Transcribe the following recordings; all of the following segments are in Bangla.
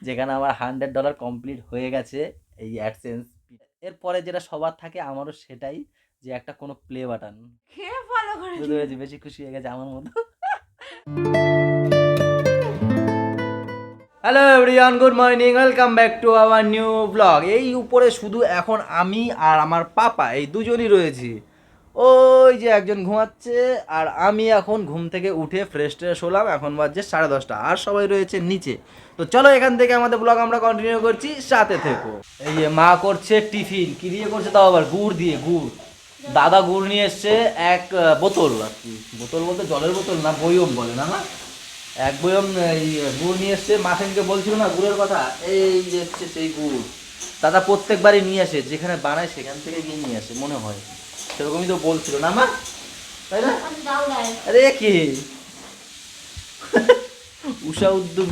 যেখানে আমার $100 কমপ্লিট হয়ে গেছে এই অ্যাডসেন্স। এরপরে যেটা সবার থাকে আমারও সেটাই, যে একটা কোনো প্লে বাটন। খেয়ে ফলো করে বুঝতে পেরেছি, বেশি খুশি হয়ে গেছে আমার মতো। Hello everyone, good morning, welcome back to our new blog. এই উপরে শুধু এখন আমি আর আমার পাপা এই দুজনই রয়েছি। ওই যে একজন ঘুমাচ্ছে, আর আমি এখন ঘুম থেকে উঠে ফ্রেশ ট্রেশ হলাম। এখন বাজছে 10:30, আর সবাই রয়েছে নিচে। তো চলো এখান থেকে আমাদের ব্লগ আমরা কন্টিনিউ করছি, সাথে থেকো। এই যে মা করছে টিফিন, কি দিয়ে করছে তাও আবার গুড় দিয়ে। গুড়, দাদা গুড় নিয়ে এসছে এক বোতল, আর কি বোতল বলতে জলের বোতল না, বয়ম বলে না, এক বয়ম এই গুড় নিয়ে এসছে। মাসেনকে বলছিল না গুড়ের কথা, এই যে এসছে সেই গুড়। দাদা প্রত্যেকবারই নিয়ে আসে, যেখানে বানায় সেখান থেকে গিয়ে নিয়ে আসে মনে হয়, সেরকমই তো বলছিল না মা, তাই না? আরে কি উষা উদ্যোগ,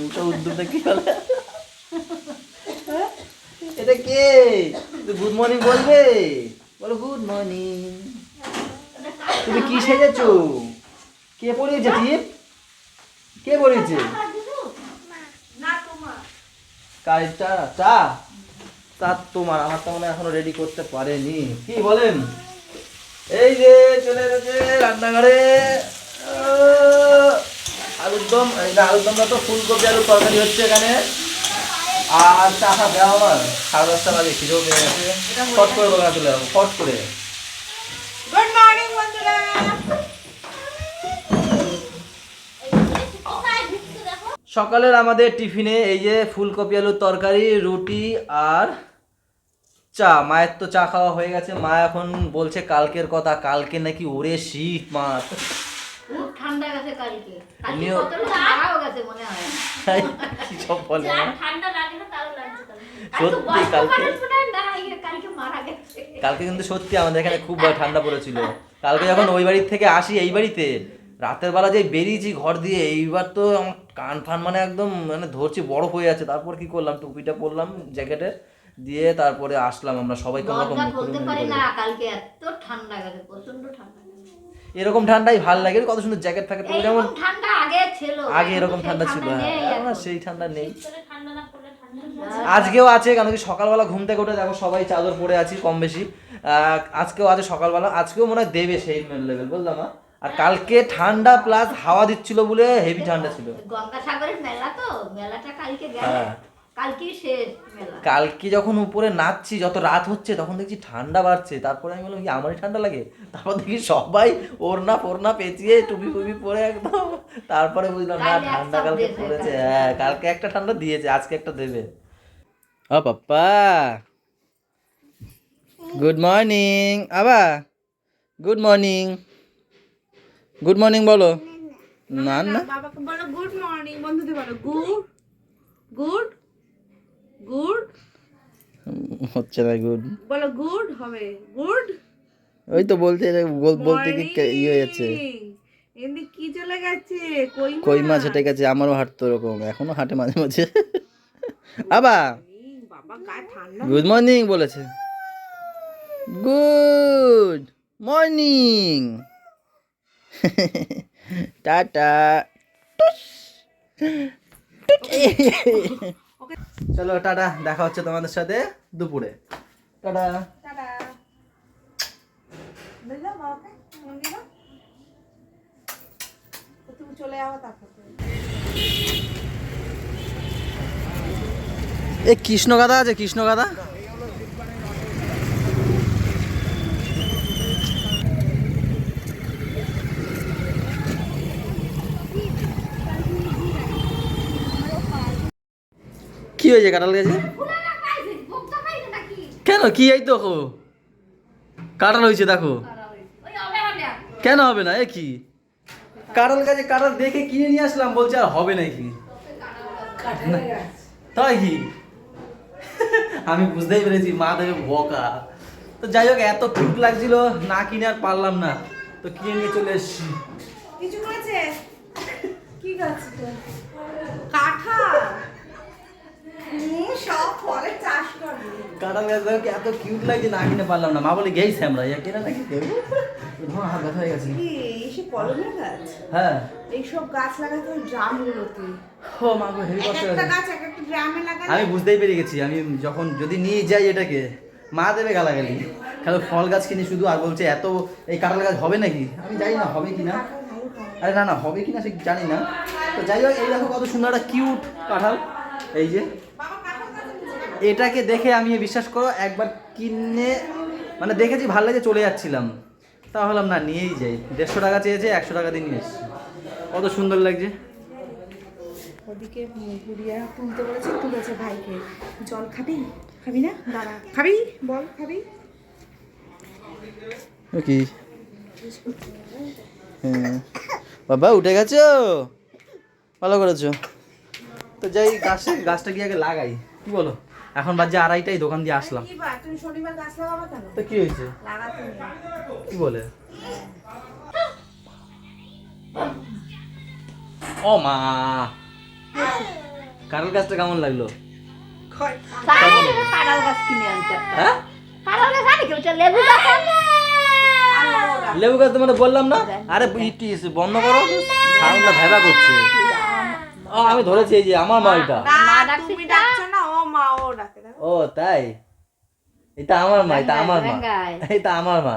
উষা উদ্যোগটা কি বলে? এটা কে? গুড মর্নিং বলবে, বলো গুড মর্নিং। তুমি কি সেজেছো? কে পড়িয়েছে টিপ? কে পড়িয়েছে? কাজটা চা তা তোমার, আমার তো মনে হয় এখনো রেডি করতে পারেনি। কি বলেন? এই যে চলে এসেছে রান্নাঘরে আলুর দম। এই যে আলুর দমটা তো ফুলকপি আলুর তরকারি হচ্ছে এখানে। আর চা খাবে আমার 10:30 বাজে, খিদেও পেয়ে গেছে। ফট করে দোকানে চলে যাবো, ফট করে। গুড মর্নিং বন্ধুরা। সকালের আমাদের টিফিনে এই যে ফুলকপি আলুর তরকারি, রুটি আর চা। মায়ের তো চা খাওয়া হয়ে গেছে। মা এখন বলছে কালকের কথা, কালকে নাকি ওরে শীত মাছ। খুব ঠান্ডা গেছে কালকে। কালকে এমনিও- কতটা ঠান্ডাও গেছে মনে হয়। কি সব বলে যা না? ঠান্ডা লাগে না তাও লাগছে কালকে। আর তো সত্যি বয়স্ক কালকে- মানুষ মনে হয় না, কালকে মারা গেছে। কালকে কিন্তু সত্যি আমাদের এখানে খুব ঠান্ডা পড়েছিল। কালকে যখন ওই বাড়ির থেকে আসি এই বাড়িতে, রাতের বেলা যে বেরিয়েছি ঘর দিয়ে, এইবার তো আমার কান ফান মানে একদম মানে ধরছি, বরফ হয়ে যাচ্ছে। তারপর কি করলাম, টুপিটা পরলাম জ্যাকেটের, দিয়ে তারপরে আসলাম আমরা সবাই কোনো রকম দরজা মুখ খুলতে খুলে পারি করে। না, কালকে এত ঠান্ডা গেছে, প্রচন্ড ঠান্ডা গেছে। এরকম ঠান্ডাই ভাল লাগে, কত সুন্দর জ্যাকেট ফ্যাকেট পরে, যেমন এরকম ঠান্ডা আগে ছিল, আগে এখন এরকম তো সেই ঠান্ডা ছিল। নেই হ্যাঁ, এখন আর এখন। সেই ঠান্ডা নেই। শীতকালে ঠান্ডা না পড়লে ঠান্ডা আজকেও আছে, কারণ কি সকালবেলা ঘুম থেকে উঠে দেখো সবাই চাদর পরে আছি কম বেশি। আজকেও আছে সকালবেলা, আজকেও মনে হয় দেবে সেই লেভেল, বললাম না? আর কালকে ঠান্ডা প্লাস হাওয়া দিচ্ছিল বলে হেভি ঠান্ডা ছিল। গঙ্গাসাগরের মেলা তো, মেলাটা কালকে গেল, হ্যাঁ। কালকেই শেষ মেলা। কালকে যখন উপরে নাচছি, যত রাত হচ্ছে তখন দেখছি ঠান্ডা বাড়ছে। তারপরে আমি বললাম কি আমারই ঠান্ডা লাগে? তারপর দেখি সবাই ওড়না ফোড়না পেঁচিয়ে টুপি ফুপি পরে একদম। তারপরে বুঝলাম না, কালকে এক ঠান্ডা সব কালকে দিয়েছে, পড়েছে। কালকে। হ্যাঁ, কালকে একটা ঠান্ডা দিয়েছে, আজকে একটা দেবে। ও পাপ্পা, গুড মর্নিং। আবা গুড মর্নিং, গুড মর্নিং বলো। না না, বাবাকে বলো গুড মর্নিং, বন্ধুদের বলো গুড গুড গুড, হচ্ছে না গুড। বলো গুড হবে গুড ওই তো বলতে বলতে কি ইয়ে হয়ে যাচ্ছে। এমনি কি চলে গেছে? কই মাছ হেঁটে গেছে, আমারও হাঁটতো ওরকম, এখনো হাঁটে মাঝে মাঝে। আবা বাবা গায়ে ঠান্ডা। গুড মর্নিং বলেছে, গুড মর্নিং। টাটা। চলো টাটা, দেখা হচ্ছে তোমাদের সাথে দুপুরে। টাটা। টাটা। বুঝলো বাবাকে ফোন দিলো, তুমি চলে যাও তারপর। এ কৃষ্ণ গাদা আছে, কৃষ্ণ গাদা। কি হয়েছে কাঁঠাল গাছে? কেন কি, এই তো কাঁঠাল হয়েছে দেখো। ওই হবে হবে। কেন হবে না? এ কি কাঁঠাল গাছে কাঁঠাল দেখে কিনে নিয়ে আসলাম, বলছে আর হবে নাকি? তাই কি? আমি বুঝতেই পেরেছি মা দেবে বকা। তো যাই হোক, এত কিউট লাগছিল, না কিনে আর পারলাম না, তো কিনে নিয়ে চলে এসেছি। কিছু করেছে? কি গাছ? কাঁঠাল। সব ফলের চাষ করবে। কাঁঠাল গাছ দেখো এত কিউট লাগছে, না কিনে পারলাম না। মা বলে গেইছে আমরা কেনা নাকি দেবো, তোমার হাত ব্যথা হয়ে গেছে। কি এসে কলমের গাছ? হ্যাঁ, এইসব গাছ লাগাতে হয় ড্রামগুলোতে। ও মা গো হেভি এক কষ্ট একটা হয়েছে। গাছ এক একটা একটু ড্রামে লাগালে আমি বুঝতেই পেরে গেছি, আমি যখন যদি নিয়ে যাই এটাকে মা দেবে গালাগালি, কারণ ফল গাছ কিনে শুধু আর বলছে এত এই কাঁঠাল গাছ হবে নাকি, আমি জানি না হবে কি না, আরে না না হবে কি না সে জানি না। তো যাই হোক, এই দেখো কত সুন্দর একটা কিউট কাঁঠাল, এই যে এটাকে দেখে আমি বিশ্বাস করো একবার কিনে মানে দেখেছি ভালো লাগে চলে যাচ্ছিলাম, তা হলাম না নিয়েই যাই, 150 টাকা চেয়েছে 100 টাকা দিয়ে নিয়ে এসেছি, কত সুন্দর লাগছে। ওদিকে গুড়িয়া তুলতে বলেছে, তুলেছে ভাইকে। জল খাবি? খাবি না? দাঁড়া, খাবি? বল খাবি? কি বাবা উঠে গেছো, ভালো করেছো। তো যাই গাছটা গিয়ে আগে লাগাই, কি বলো? এখন বাজে 2:30, দোকান দিয়ে আসলাম। কি বা তুমি শনিবার গাছ লাগাবা কেন? তো কি হয়েছে, লাগাতে নেই। কি বলে? ও মা, কাঁঠাল গাছটা কেমন লাগলো? কাঁঠাল গাছ কিনে আনতে একটা। হ্যাঁ কাঁঠাল গাছ আনি কেউ, লেবু গাছ আনে। লেবু গাছ তোমাকে বললাম না, আরে ইটিস বন্ধ করো, সাউন্ডটা ভেবা করছে। ও আমি ধরেছি, এই যে আমার মা এটা। না তুমি ডাকছো না, ও মা ও ডাকে। ও তাই, এটা আমার মা, এটা আমার মা, ভেঙ্গাই। এটা আমার মা।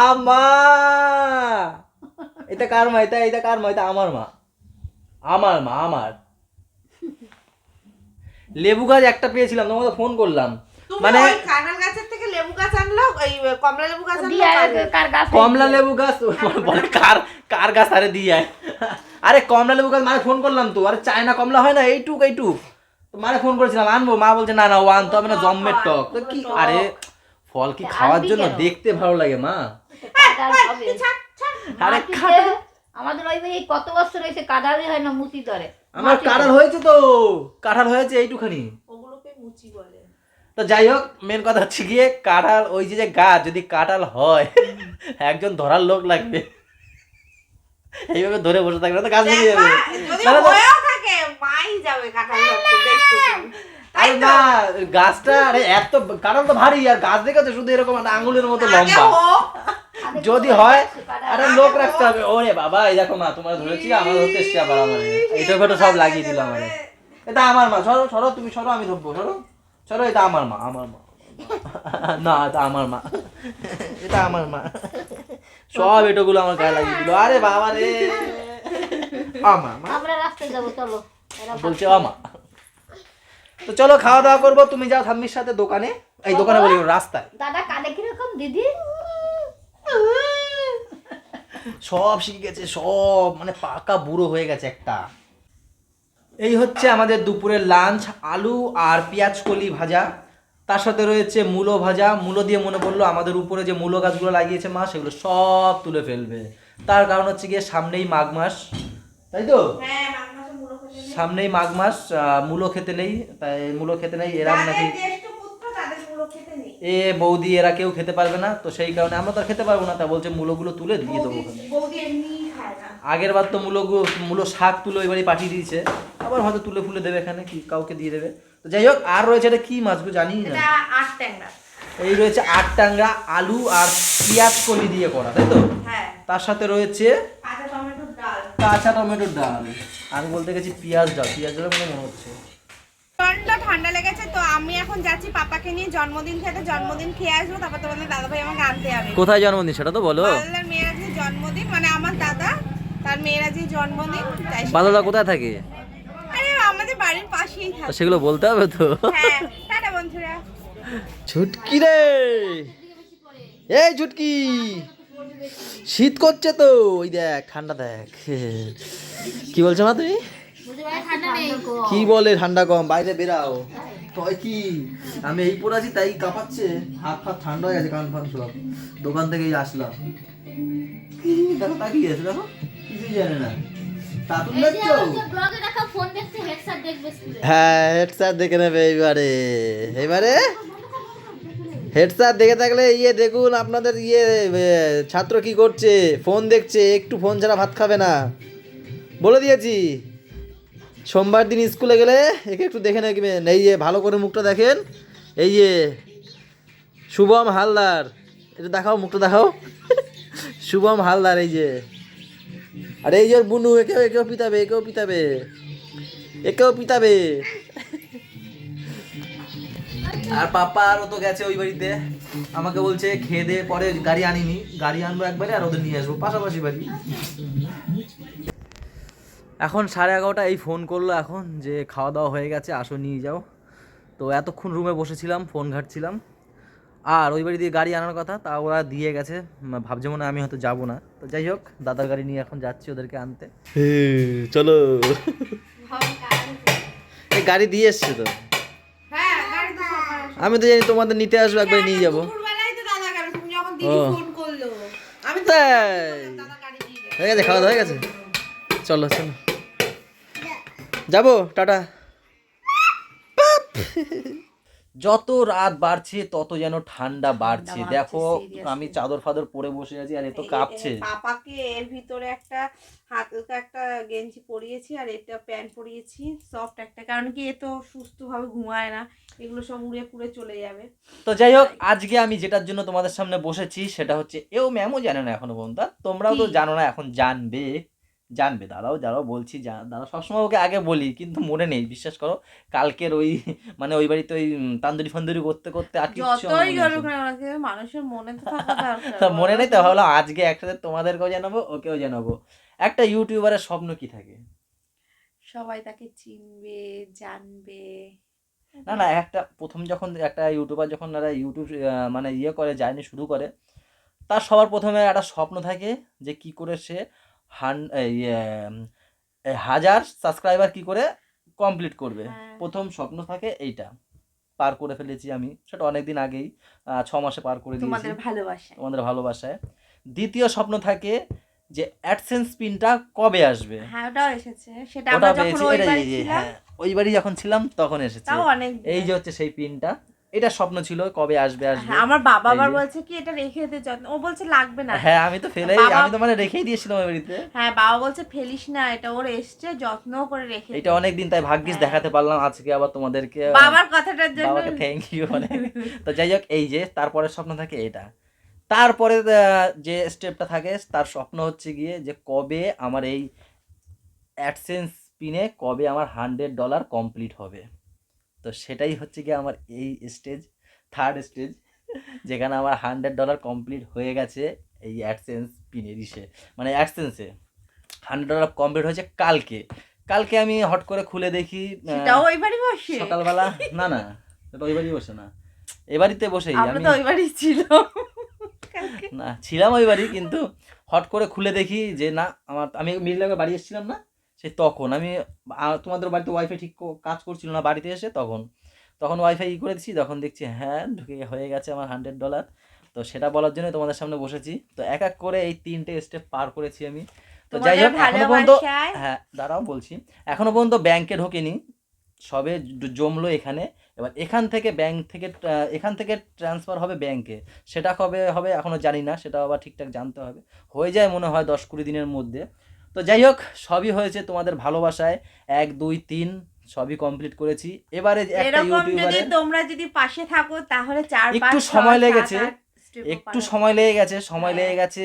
আমা, এটা কার মা? এটা কার মা? এটা আমার মা, আমার মা, আমার। লেবু গাছ একটা পেয়েছিলাম, তোমাকে ফোন করলাম, মানে মানে কাঁঠাল গাছের থেকে লেবু গাছ আনলো, এই কমলা লেবু গাছ আনলো। দিয়ে কার গাছ কমলা লেবু গাছ বলে কার গাছ, আরে দিয়ে আরে কমলা লেবু গাছ মানে ফোন করলাম তো, আরে চায়না কমলা হয় না এইটুক তো মানে ফোন করেছিলাম আনবো, মা বলছে না না ও আনতে হবে না, জম্মের টক। তো কি আরে ফল কি খাওয়ার জন্য, দেখতে ভালো লাগে মা। কাঁঠাল হবে। আরে মাটিতে আমাদের ওই এই কত বছর হয়েছে কাঁঠালই হয় না, মুচি ধরে। আমার কাঁঠাল হয়েছে তো, কাঁঠাল হয়েছে এইটুখানি। ওগুলোকে মুচি বলে। তো যাই হোক, মেন কথা হচ্ছে গিয়ে কাঁঠাল, ওই যে গাছ যদি কাঁঠাল হয় একজন ধরার লোক লাগবে, এইভাবে ধরে বসে থাকবে না তো গাছ বেরিয়ে যাবে। যদি না, না, না। হয়েও থাকে মাই যাবে কাঁঠাল ধরতে, দেখছো তুমি। আরে না, গাছটা আরে এত কাঁঠাল তো ভারী, আর গাছ দেখেছো শুধু এরকম একটা আঙুলের মতো আগে লম্বা, হোক। যদি হয় আরে লোক রাখতে হবে। ওরে বাবা, এই দেখো মা তোমার ধরেছি, আমার ধরতে এসছে আবার, আমার এইটা ফটো সব লাগিয়ে দিল আমার। এটা আমার মা, সরো সরো তুমি সরো, আমি ধরবো, সরো সরো, এটা আমার মা, আমার মা। না এটা আমার মা, এটা আমার মা, সব এটোগুলো আমার গায়ে লাগিয়ে দিল। আরে বাবা রে, আমার মা আমরা রাস্তায় যাবো, চলো। এরা বলছে আমা। তো চলো খাওয়া দাওয়া করবো, তুমি যাও ঠাম্মির সাথে দোকানে, এই দোকানে বলি রাস্তায়। দাদা কানে কিরকম দিদি? সব শিখে গেছে, সব মানে পাকা বুড়ো হয়ে গেছে একটা। এই হচ্ছে আমাদের দুপুরের লাঞ্চ, আলু আর পেঁয়াজ কলি ভাজা, তার সাথে রয়েছে মূলো ভাজা। মূলো দিয়ে মনে পড়লো আমাদের উপরে যে মূলো গাছগুলো লাগিয়েছে মা, সেগুলো সব তুলে ফেলবে, তার কারণ হচ্ছে গিয়ে সামনেই মাঘ মাস, তাই তো? হ্যাঁ, মাঘ মাসে মুলো খেতে নেই। সামনেই মাঘ মাস, মূলো খেতে নেই, তাই মূলো খেতে নেই, এরা নাকি যাদের জ্যেষ্ঠ পুত্র তাদের মুলো খেতে নেই। এ বৌদি এরা কেউ খেতে পারবে না, তো সেই কারণে আমরা তো আর খেতে পারবো না, তা বলছে মূলোগুলো তুলে দিয়ে দেবো ওখানে। বৌদি এমনিই খায় না। আগের বার তো মূলো শাক তুলে ওই বাড়ি পাঠিয়ে দিয়েছে, আবার হয়তো তুলে ফুলে দেবে এখানে, কি কাউকে দিয়ে দেবে। তো যাই হোক, আর রয়েছে এটা কি মাছগুলো জানি না, এটা আট ট্যাংরা। এই রয়েছে 8 টাংরা আলু আর পেঁয়াজ কলি দিয়ে করা, তাই তো? হ্যাঁ, তার সাথে রয়েছে কাঁচা টমেটোর ডাল। কাঁচা টমেটোর ডাল, আমি বলতে গেছি পেঁয়াজ ডাল মনে হচ্ছে। প্রচন্ড ঠান্ডা লেগেছে, তো আমি এখন যাচ্ছি পাপাকে নিয়ে জন্মদিন খেতে, জন্মদিন খেয়ে আসবো, তারপর তোমাদের দাদা ভাই আমাকে আনতে যাবে। কোথায় জন্মদিন সেটা তো বলো। বাদলার মেয়ের আজকে জন্মদিন, মানে আমার দাদা, তার মেয়ের আজকে জন্মদিন, তাই বাদলদা কোথায় থাকে? আরে আমাদের বাড়ির পাশেই থাকে। সেগুলো বলতে হবে তো। হ্যাঁ, টাটা বন্ধুরা। ছুটকি রে, এই ছুটকি, শীত করছে তো, ওই দেখ ঠান্ডা দেখ। কি বলছো মা তুমি? কি বলে ঠান্ডা কম, বাইরে বেরাও। তয় কি আমি এই পরে আছি তাই কাঁপাচ্ছে, হাত ফাত ঠান্ডা হয়ে গেছে, কান ফান সব। দোকান থেকেই আসলাম, দেখো তাকিয়ে আছে, দেখো কিছুই জানে না। তাতুন দেখছো? হ্যাঁ, হেডস্যার দেখে নেবে এবারে হেডস্যার দেখে থাকলে দেখুন আপনাদের ছাত্র কি করছে, ফোন দেখছে, একটু ফোন ছাড়া ভাত খাবে না, বলে দিয়েছি। সোমবার দিন স্কুলে গেলে একে একটু দেখে নেবেন, এই ভালো করে মুখটা দেখেন, এই শুভম হালদার, এটা দেখাও, মুখটা দেখাও। শুভম হালদার, এই আরে এই যে ওর বুনু, একেও পিতাবে, একেও পিতাবে। আর পাপা আর ও তো গেছে ওই বাড়িতে, আমাকে বলছে খেয়ে দিয়ে পরে গাড়ি আনিনি, গাড়ি আনবো একবারে আর ওদের নিয়ে আসবো পাশাপাশি বাড়ি। এখন 11:30 এই ফোন করলো এখন যে খাওয়া দাওয়া হয়ে গেছে, আসো নিয়ে যাও। তো এতক্ষণ রুমে বসেছিলাম, ফোন ঘাঁটছিলাম। আর ওই বাড়ি দিয়ে গাড়ি আনার কথা, তা ওরা দিয়ে গেছে, ভাবছে মনে হয় আমি হয়তো যাবো না। তো যাই হোক, দাদার গাড়ি নিয়ে এখন যাচ্ছি ওদেরকে আনতে। চলো, এই গাড়ি দিয়ে এসছে তো। হ্যাঁ গাড়ি তো সকালে আসবে। আমি তো জানি তোমাদের নিতে আসবো, একবার নিয়ে যাবো। দুপুরবেলায় তো দাদা গেল, তুমি যখন দিদি ফোন করলো আমি তো তাই দাদা গাড়ি দিয়ে গেল। হয়ে গেছে, খাওয়া দাওয়া হয়ে গেছে, চলো চলো যাবো, টাটা। যত রাত বাড়ছে তত যেন ঠান্ডা বাড়ছে। দেখো আমি চাদর ফাদর পরে বসে আছি আর এ তো কাঁপছে। পাপাকে এর ভিতরে একটা হালকা একটা গেঞ্জি পরিয়েছি আর এটা প্যান্ট পরিয়েছি সফট একটা, কারণ কি এ তো সুস্থভাবে ঘুমায় না, এগুলো সব উড়ে পুড়ে চলে যাবে। তো যাই হোক, আজকে আমি যেটার জন্য তোমাদের সামনে বসেছি সেটা হচ্ছে, এও ম্যামও জানে না এখনো পর্যন্ত, তোমরাও তো জানো না, এখন জানবে। দাঁড়াও বলছি, দাঁড়াও, সবসময় ওকে আগে বলি কিন্তু মনে নেই, বিশ্বাস করো। কালকের ওই মানে ওই বাড়িতে ওই তান্দুরি ফান্দুরি করতে করতে আর কিছু যতই গেলুক না কেন, মানুষের মনে তো থাকা দরকার। তা মনে নেই, তো ভাবলাম আজকে একসাথে তোমাদেরকেও জানাবো, ওকেও জানাবো। একটা ইউটিউবারের স্বপ্ন কি থাকে? সবাই তাকে চিনবে, জানবে। না, একটা প্রথম যখন একটা ইউটিউবার যখন ইউটিউব মানে করে জার্নি শুরু করে, তার সবার প্রথমে একটা স্বপ্ন থাকে যে কি করে সে 1000 সাবস্ক্রাইবার কি করে কমপ্লিট করবে। প্রথম স্বপ্ন থাকে এইটা, পার করে ফেলেছি আমি, সেটা অনেকদিন আগেই, 6 মাসে পার করে দিয়েছি তোমাদের ভালোবাসায়। দ্বিতীয় স্বপ্ন থাকে যে অ্যাডসেন্স পিনটা কবে আসবে। হ্যাঁ ওটাও এসেছে, সেটা আমরা যখন ওই বাড়ি ছিলাম, ওই বাড়ি যখন ছিলাম তখন এসেছে। তাও অনেক, এই যে হচ্ছে সেই পিনটা, এটা স্বপ্ন ছিল কবে আসবে। আমার বাবা আবার বলছে কি এটা রেখে দে, যত্ন, ও বলছে লাগবে না। হ্যাঁ আমি তো আমি তো মানে রেখেই দিয়েছিলাম ওই বাড়িতে। হ্যাঁ বাবা বলছে ফেলিস না, এটা ওর এসছে, যত্ন করে রেখে এটা অনেকদিন, তাই ভাগ্যিস দেখাতে পারলাম আজকে আবার তোমাদেরকে, বাবার কথাটার জন্য বাবাকে থ্যাংক ইউ অনেক। তো যাই হোক, এই যে তারপরের স্বপ্ন থাকে এটা। তারপরে যে স্টেপটা থাকে, তার স্বপ্ন হচ্ছে গিয়ে যে কবে আমার এই অ্যাডসেন্স পিনে কবে আমার $100 কমপ্লিট হবে। তো সেটাই হচ্ছে গিয়ে আমার এই স্টেজ, থার্ড স্টেজ, যেখানে আমার $100 কমপ্লিট হয়ে গেছে এই অ্যাডসেন্স পিনের মানে অ্যাডসেন্সে $100 কমপ্লিট হয়েছে কালকে আমি হট করে খুলে দেখি ওই বাড়ি বসে সকালবেলা, না সেটা ওই বাড়ি বসে না, এ বাড়িতে বসেই আমি ওই বাড়ি ছিল না, ছিলাম ওই বাড়ি, কিন্তু হট করে খুলে দেখি যে না, আমি মির্জাকে বাড়ি এসেছিলাম না, সে তখন আমি তোমাদের বাড়িতে ওয়াইফাই ঠিক কাজ করছিল না, বাড়িতে এসে তখন ওয়াইফাই করে দিচ্ছি, তখন দেখছি হ্যাঁ ঢুকে হয়ে গেছে আমার $100। তো সেটা বলার জন্য তোমাদের সামনে বসেছি। তো এক এক করে এই 3টে স্টেপ পার করেছি আমি। তো যাই হোক, এখনো পর্যন্ত, হ্যাঁ দাঁড়াও বলছি, এখনো পর্যন্ত ব্যাংকে ঢোকেনি, সবে জমলো এখানে। এবার এখান থেকে ট্রান্সফার হবে ব্যাংকে, সেটা কবে হবে এখনো জানি না, সেটা আবার ঠিকঠাক জানতে হবে। হয়ে যায় মনে হয় 10-20 দিনের মধ্যে। তো যাই হোক, সবই হয়েছে তোমাদের ভালোবাসায়, 1 2 3 সবই কমপ্লিট করেছি। এবারে একটা ইউটিউবারে তোমরা যদি পাশে থাকো তাহলে 4 5 একটু সময় লেগেছে, সময় লেগে গেছে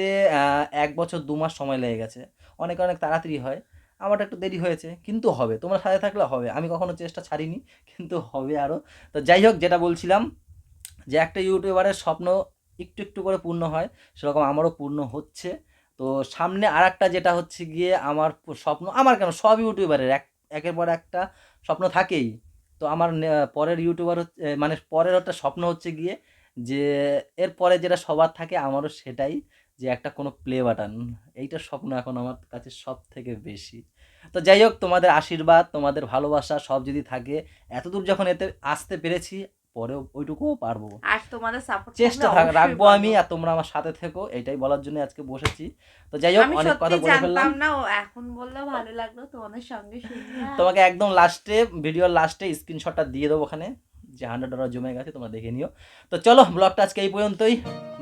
1 বছর 2 মাস সময় লেগে গেছে। অনেক তাড়াতাড়ি হয়, আমারটা একটু দেরি হয়েছে, কিন্তু হবে, তোমরা সাথে থাকলে হবে। আমি কখনো চেষ্টা ছাড়িনি, কিন্তু হবে আরও। তো যাই হোক, যেটা বলছিলাম যে একটা ইউটিউবারের স্বপ্ন একটু করে পূর্ণ হয়, সেরকম আমারও পূর্ণ হচ্ছে। তো সামনে আর একটা যেটা হচ্ছে গিয়ে আমার স্বপ্ন, আমার কেন সব ইউটিউবারের একের পর একটা স্বপ্ন থাকেই। তো আমার পরের ইউটিউবার মানে পরের একটা স্বপ্ন হচ্ছে গিয়ে যে এরপরে যেটা সবার থাকে, আমারও সেটাই, যে একটা কোনো প্লে বাটন, এইটার স্বপ্ন এখন আমার কাছে সব থেকে বেশি। তো যাই হোক, তোমাদের আশীর্বাদ, তোমাদের ভালোবাসা সব যদি থাকে, এতদূর যখন এতে আসতে পেরেছি, পরেও ওইটুকুও পারবো, আর তোমাদের সাপোর্ট চেষ্টা রাখবো আমি, আর তোমরা আমার সাথে থেকো, এটাই বলার জন্য আজকে বসেছি। তো যাই হোক, অনেক কথা বলে ফেললাম না, ও এখন বললেও ভালো লাগলো তোমাদের সঙ্গে শুনলাম। তোমাকে একদম লাস্টে, ভিডিওর লাস্টে স্ক্রিনশটটা দিয়ে দেবো ওখানে, যে $100 জমে গেছে, তোমরা দেখে নিও। তো চলো, ব্লগটা আজকে এই পর্যন্তই।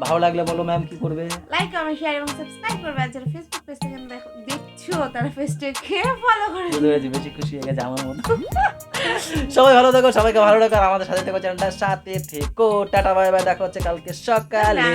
ভালো লাগলে বলো ম্যাম কি করবে? লাইক কমেন্ট শেয়ার এবং সাবস্ক্রাইব করবে। আর যারা ফেসবুক পেজ থেকে দেখছো তারা পেজটাকে ফলো করে দিও। বেশি খুশি হয়ে গেছে আমার মনে। সবাই ভালো থাকো, সবাইকে ভালো রাখো, আর আমাদের সাথে থেকো, চ্যানেলটার সাথে থেকো। টাটা বাই বাই, দেখা হচ্ছে কালকে সকালে।